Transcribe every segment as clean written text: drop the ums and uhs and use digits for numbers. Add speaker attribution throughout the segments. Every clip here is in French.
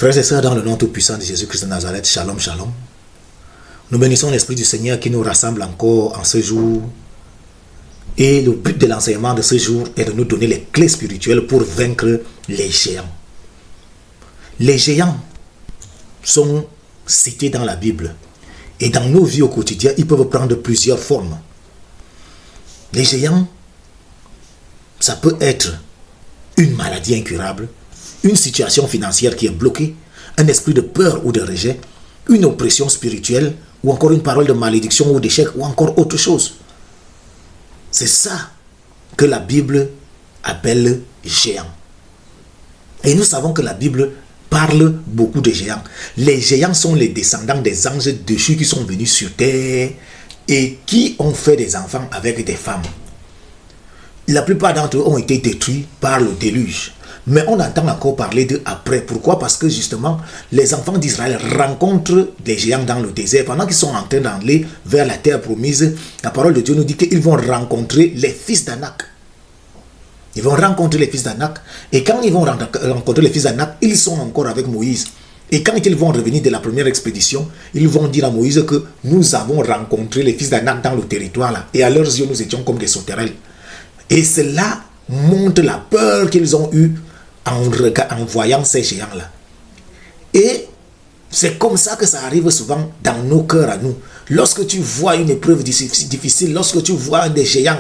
Speaker 1: Frères et sœurs, dans le nom tout-puissant de Jésus-Christ de Nazareth, shalom, shalom. Nous bénissons l'Esprit du Seigneur qui nous rassemble encore en ce jour. Et le but de l'enseignement de ce jour est de nous donner les clés spirituelles pour vaincre les géants. Les géants sont cités dans la Bible. Et dans nos vies au quotidien, ils peuvent prendre plusieurs formes. Les géants, ça peut être une maladie incurable, une situation financière qui est bloquée, un esprit de peur ou de rejet, une oppression spirituelle, ou encore une parole de malédiction ou d'échec, ou encore autre chose. C'est ça que la Bible appelle géant. Et nous savons que la Bible parle beaucoup de géants. Les géants sont les descendants des anges déchus qui sont venus sur terre et qui ont fait des enfants avec des femmes. La plupart d'entre eux ont été détruits par le déluge. Mais on entend encore parler d'eux après. Pourquoi? Parce que justement, les enfants d'Israël rencontrent des géants dans le désert. Pendant qu'ils sont en train d'aller vers la terre promise, la parole de Dieu nous dit qu'ils vont rencontrer les fils d'Anak. Ils vont rencontrer les fils d'Anak. Et quand ils vont rencontrer les fils d'Anak, ils sont encore avec Moïse. Et quand ils vont revenir de la première expédition, ils vont dire à Moïse que nous avons rencontré les fils d'Anak dans le territoire là. Et à leurs yeux, nous étions comme des sauterelles. Et cela montre la peur qu'ils ont eue en voyant ces géants-là. Et c'est comme ça que ça arrive souvent dans nos cœurs à nous. Lorsque tu vois une épreuve difficile, lorsque tu vois des géants,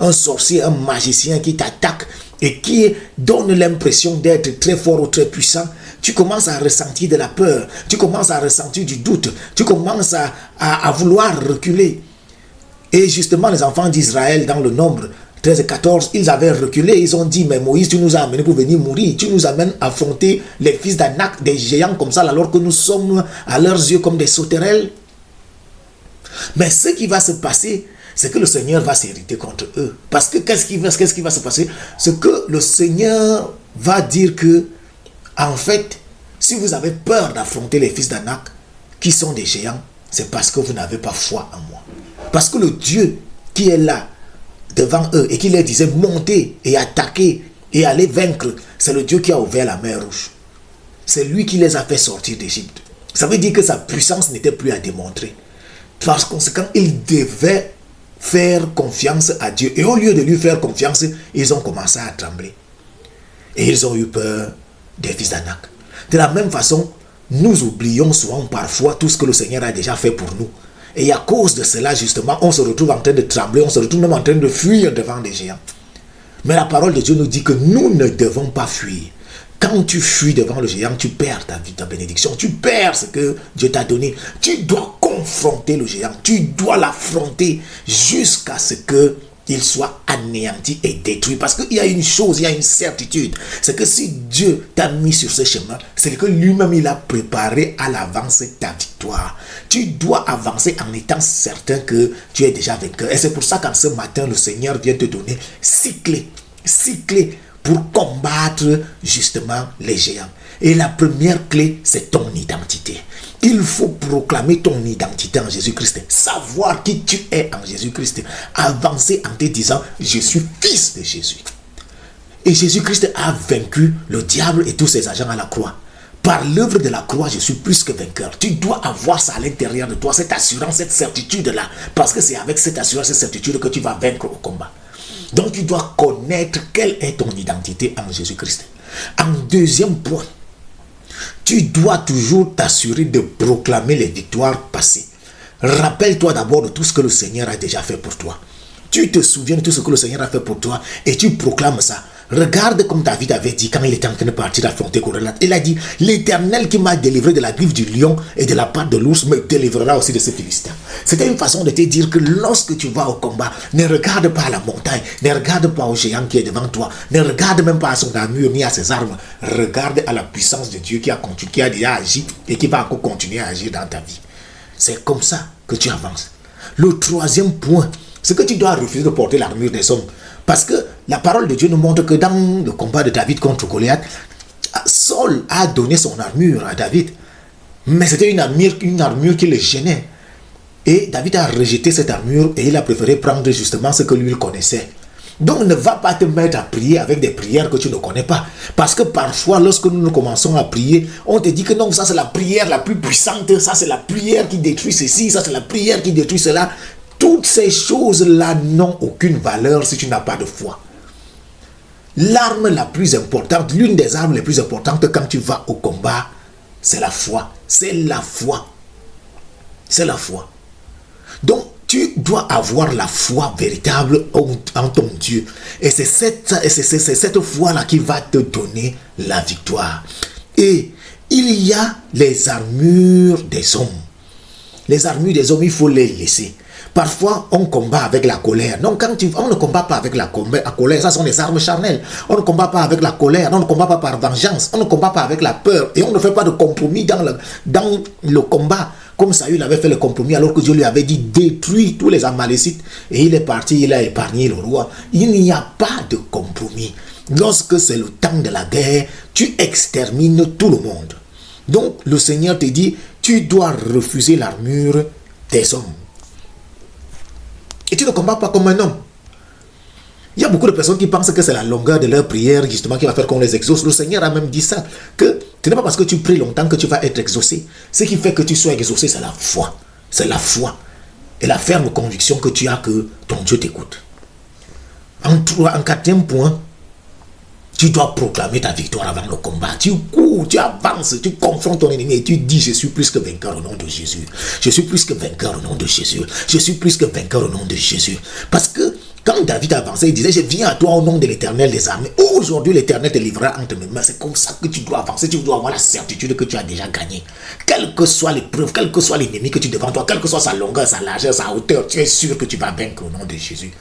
Speaker 1: un sorcier, un magicien qui t'attaque et qui donne l'impression d'être très fort ou très puissant, tu commences à ressentir de la peur, tu commences à ressentir du doute, tu commences à vouloir reculer. Et justement, les enfants d'Israël, dans le nombre 13 et 14, ils avaient reculé, ils ont dit, mais Moïse, tu nous as amenés pour venir mourir, tu nous amènes à affronter les fils d'Anak, des géants comme ça, alors que nous sommes à leurs yeux comme des sauterelles. Mais ce qui va se passer, c'est que le Seigneur va s'irriter contre eux. Parce que qu'est-ce qui va se passer? C'est que le Seigneur va dire que, en fait, si vous avez peur d'affronter les fils d'Anak, qui sont des géants, c'est parce que vous n'avez pas foi en moi. Parce que le Dieu qui est là, devant eux, et qui leur disait montez et attaquez et allez vaincre, c'est le Dieu qui a ouvert la mer Rouge. C'est lui qui les a fait sortir d'Égypte. Ça veut dire que sa puissance n'était plus à démontrer. Par conséquent, ils devaient faire confiance à Dieu. Et au lieu de lui faire confiance, ils ont commencé à trembler. Et ils ont eu peur des fils d'Anak. De la même façon, nous oublions souvent parfois tout ce que le Seigneur a déjà fait pour nous. Et à cause de cela, justement, on se retrouve en train de trembler, on se retrouve même en train de fuir devant des géants. Mais la parole de Dieu nous dit que nous ne devons pas fuir. Quand tu fuis devant le géant, tu perds ta bénédiction, tu perds ce que Dieu t'a donné. Tu dois confronter le géant, tu dois l'affronter jusqu'à ce qu'il soit anéanti et détruit. Parce qu'il y a une chose, il y a une certitude. C'est que si Dieu t'a mis sur ce chemin, c'est que lui-même il a préparé à l'avance ta victoire. Tu dois avancer en étant certain que tu es déjà vainqueur. Et c'est pour ça qu'en ce matin, le Seigneur vient te donner 6 clés pour combattre justement les géants. Et la première clé, c'est ton identité. Il faut proclamer ton identité en Jésus-Christ. Savoir qui tu es en Jésus-Christ. Avancer en te disant, je suis fils de Jésus. Et Jésus-Christ a vaincu le diable et tous ses agents à la croix. Par l'œuvre de la croix, je suis plus que vainqueur. Tu dois avoir ça à l'intérieur de toi, cette assurance, cette certitude-là. Parce que c'est avec cette assurance, cette certitude que tu vas vaincre au combat. Donc tu dois connaître quelle est ton identité en Jésus-Christ. En deuxième point, tu dois toujours t'assurer de proclamer les victoires passées. Rappelle-toi d'abord de tout ce que le Seigneur a déjà fait pour toi. Tu te souviens de tout ce que le Seigneur a fait pour toi et tu proclames ça. Regarde comme David avait dit quand il était en train de partir affronter Goliath. Il a dit, l'Éternel qui m'a délivré de la griffe du lion et de la patte de l'ours me délivrera aussi de ces Philistins. C'était une façon de te dire que lorsque tu vas au combat, ne regarde pas à la montagne, ne regarde pas au géant qui est devant toi, ne regarde même pas à son armure ni à ses armes. Regarde à la puissance de Dieu qui a déjà agi et qui va encore continuer à agir dans ta vie. C'est comme ça que tu avances. Le troisième point, c'est que tu dois refuser de porter l'armure des hommes. Parce que la parole de Dieu nous montre que dans le combat de David contre Goliath, Saul a donné son armure à David. Mais c'était une armure qui le gênait. Et David a rejeté cette armure et il a préféré prendre justement ce que lui connaissait. Donc ne va pas te mettre à prier avec des prières que tu ne connais pas. Parce que parfois, lorsque nous commençons à prier, on te dit que non, ça c'est la prière la plus puissante, ça c'est la prière qui détruit ceci, ça c'est la prière qui détruit cela. Toutes ces choses-là n'ont aucune valeur si tu n'as pas de foi. L'arme la plus importante, l'une des armes les plus importantes quand tu vas au combat, c'est la foi. C'est la foi. C'est la foi. Donc, tu dois avoir la foi véritable en ton Dieu. Et c'est cette foi-là qui va te donner la victoire. Et il y a les armures des hommes. Les armures des hommes, il faut les laisser. Parfois, on combat avec la colère. Non, on ne combat pas avec la colère. Ça sont des armes charnelles. On ne combat pas avec la colère. On ne combat pas par vengeance. On ne combat pas avec la peur. Et on ne fait pas de compromis dans le combat. Comme Saül avait fait le compromis alors que Dieu lui avait dit détruis tous les Amalécites. Et il est parti, il a épargné le roi. Il n'y a pas de compromis. Lorsque c'est le temps de la guerre, tu extermines tout le monde. Donc, le Seigneur te dit, tu dois refuser l'armure des hommes. Et tu ne combats pas comme un homme. Il y a beaucoup de personnes qui pensent que c'est la longueur de leur prière justement qui va faire qu'on les exauce. Le Seigneur a même dit ça, que ce n'est pas parce que tu pries longtemps que tu vas être exaucé. Ce qui fait que tu sois exaucé, c'est la foi. C'est la foi. Et la ferme conviction que tu as que ton Dieu t'écoute. En quatrième point, tu dois proclamer ta victoire avant le combat. Tu cours, tu avances, tu confrontes ton ennemi et tu dis, je suis plus que vainqueur au nom de Jésus. Je suis plus que vainqueur au nom de Jésus. Je suis plus que vainqueur au nom de Jésus. Parce que quand David avançait, il disait, je viens à toi au nom de l'Éternel des armées. Aujourd'hui, l'Éternel te livrera entre mes mains. C'est comme ça que tu dois avancer. Tu dois avoir la certitude que tu as déjà gagné. Quelle que soit l'épreuve, quel que soit l'ennemi que tu devant toi, quelle que soit sa longueur, sa largeur, sa hauteur, tu es sûr que tu vas vaincre au nom de Jésus.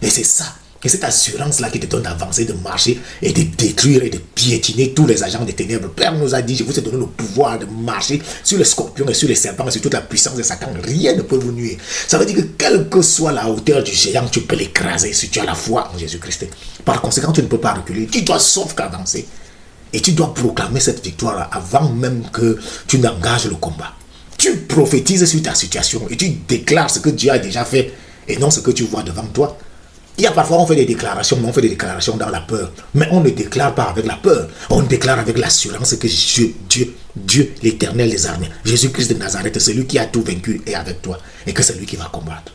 Speaker 1: Et c'est ça. Et cette assurance-là qui te donne d'avancer, de marcher et de détruire et de piétiner tous les agents des ténèbres. Père nous a dit, je vous ai donné le pouvoir de marcher sur les scorpions et sur les serpents et sur toute la puissance de Satan. Rien ne peut vous nuire. Ça veut dire que quelle que soit la hauteur du géant, tu peux l'écraser si tu as la foi en Jésus-Christ. Par conséquent, tu ne peux pas reculer. Tu dois sauf qu'avancer. Et tu dois proclamer cette victoire avant même que tu n'engages le combat. Tu prophétises sur ta situation et tu déclares ce que Dieu a déjà fait et non ce que tu vois devant toi. Il y a parfois, on fait des déclarations, mais on fait des déclarations dans la peur. Mais on ne déclare pas avec la peur. On déclare avec l'assurance que Dieu, l'Éternel des armées, Jésus-Christ de Nazareth, celui qui a tout vaincu est avec toi. Et que c'est lui qui va combattre.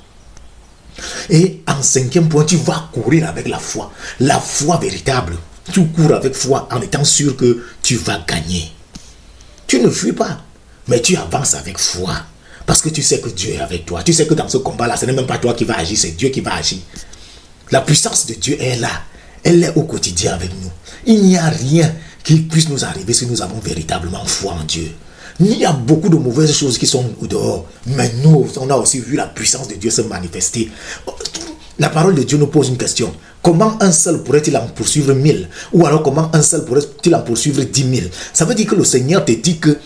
Speaker 1: Et en cinquième point, tu vas courir avec la foi. La foi véritable. Tu cours avec foi en étant sûr que tu vas gagner. Tu ne fuis pas, mais tu avances avec foi. Parce que tu sais que Dieu est avec toi. Tu sais que dans ce combat-là, ce n'est même pas toi qui vas agir, c'est Dieu qui va agir. La puissance de Dieu est là. Elle est au quotidien avec nous. Il n'y a rien qui puisse nous arriver si nous avons véritablement foi en Dieu. Il y a beaucoup de mauvaises choses qui sont au dehors. Mais nous, on a aussi vu la puissance de Dieu se manifester. La parole de Dieu nous pose une question. Comment un seul pourrait-il en poursuivre 1000? Ou alors comment un seul pourrait-il en poursuivre 10 000? Ça veut dire que le Seigneur te dit que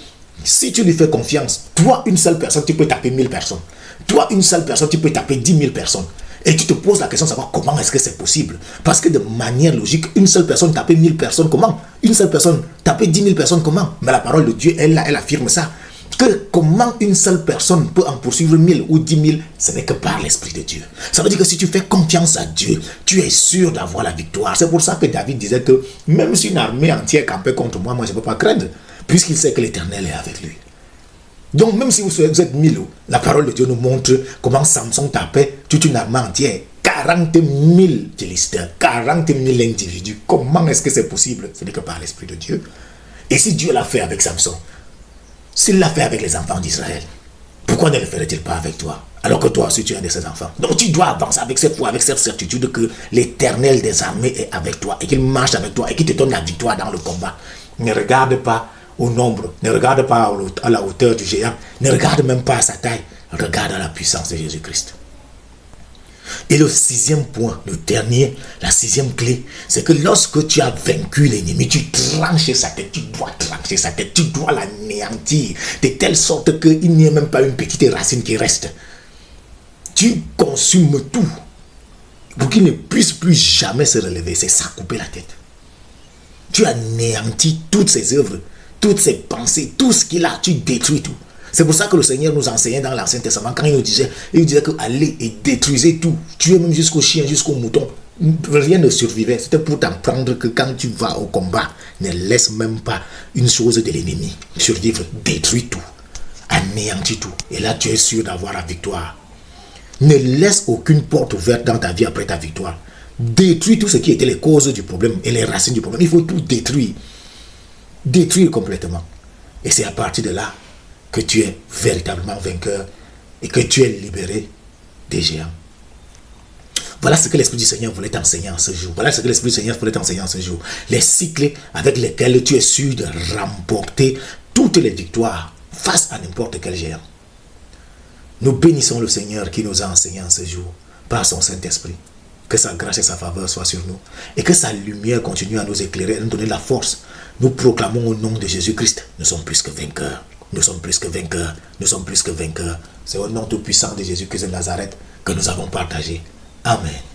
Speaker 1: si tu lui fais confiance, toi, une seule personne, tu peux taper 1000 personnes. Toi, une seule personne, tu peux taper 10 000 personnes. Et tu te poses la question de savoir comment est-ce que c'est possible. Parce que de manière logique, une seule personne taper 1000 personnes, comment? Une seule personne taper 10 000 personnes, comment? Mais la parole de Dieu, elle affirme ça. Que comment une seule personne peut en poursuivre 1000 ou 10 000, ce n'est que par l'Esprit de Dieu. Ça veut dire que si tu fais confiance à Dieu, tu es sûr d'avoir la victoire. C'est pour ça que David disait que même si une armée entière campait contre moi, moi je ne peux pas craindre, puisqu'il sait que l'Éternel est avec lui. Donc même si vous êtes 1000, la parole de Dieu nous montre comment Samson tapait toute une armée entière. 40 000 philistins, 40 000 individus. Comment est-ce que c'est possible? Ce n'est que par l'Esprit de Dieu. Et si Dieu l'a fait avec Samson, s'il l'a fait avec les enfants d'Israël, pourquoi ne le ferait-il pas avec toi? Alors que toi aussi tu es un de ses enfants. Donc tu dois avancer avec cette foi, avec cette certitude que l'Éternel des armées est avec toi et qu'il marche avec toi et qu'il te donne la victoire dans le combat. Ne regarde pas au nombre, ne regarde pas à la hauteur du géant, ne regarde même pas à sa taille, regarde à la puissance de Jésus-Christ. Et le sixième point, le dernier, la sixième clé, c'est que lorsque tu as vaincu l'ennemi, tu tranches sa tête, tu dois trancher sa tête, tu dois l'anéantir, de telle sorte qu'il n'y ait même pas une petite racine qui reste. Tu consumes tout pour qu'il ne puisse plus jamais se relever, c'est ça, couper la tête. Tu anéantis toutes ses œuvres, toutes ses pensées, tout ce qu'il a, tu détruis tout. C'est pour ça que le Seigneur nous enseignait dans l'Ancien Testament, quand il nous disait que allez et détruisez tout, tuez même jusqu'au chien, jusqu'au mouton, Rien ne survivait. C'était pour t'apprendre que quand tu vas au combat, ne laisse même pas une chose de l'ennemi survivre. Détruis tout. Anéantis tout. Et là, tu es sûr d'avoir la victoire. Ne laisse aucune porte ouverte dans ta vie après ta victoire. Détruis tout ce qui était les causes du problème et les racines du problème. Il faut tout détruire. Détruire complètement. Et c'est à partir de là que tu es véritablement vainqueur et que tu es libéré des géants. Voilà ce que l'Esprit du Seigneur voulait t'enseigner en ce jour. Voilà ce que l'Esprit du Seigneur voulait t'enseigner en ce jour. Les cycles avec lesquels tu es sûr de remporter toutes les victoires face à n'importe quel géant. Nous bénissons le Seigneur qui nous a enseigné en ce jour par son Saint-Esprit. Que sa grâce et sa faveur soient sur nous. Et que sa lumière continue à nous éclairer, à nous donner la force. Nous proclamons au nom de Jésus-Christ, nous sommes plus que vainqueurs. Nous sommes plus que vainqueurs. Nous sommes plus que vainqueurs. C'est au nom tout puissant de Jésus-Christ de Nazareth que nous avons partagé. Amen.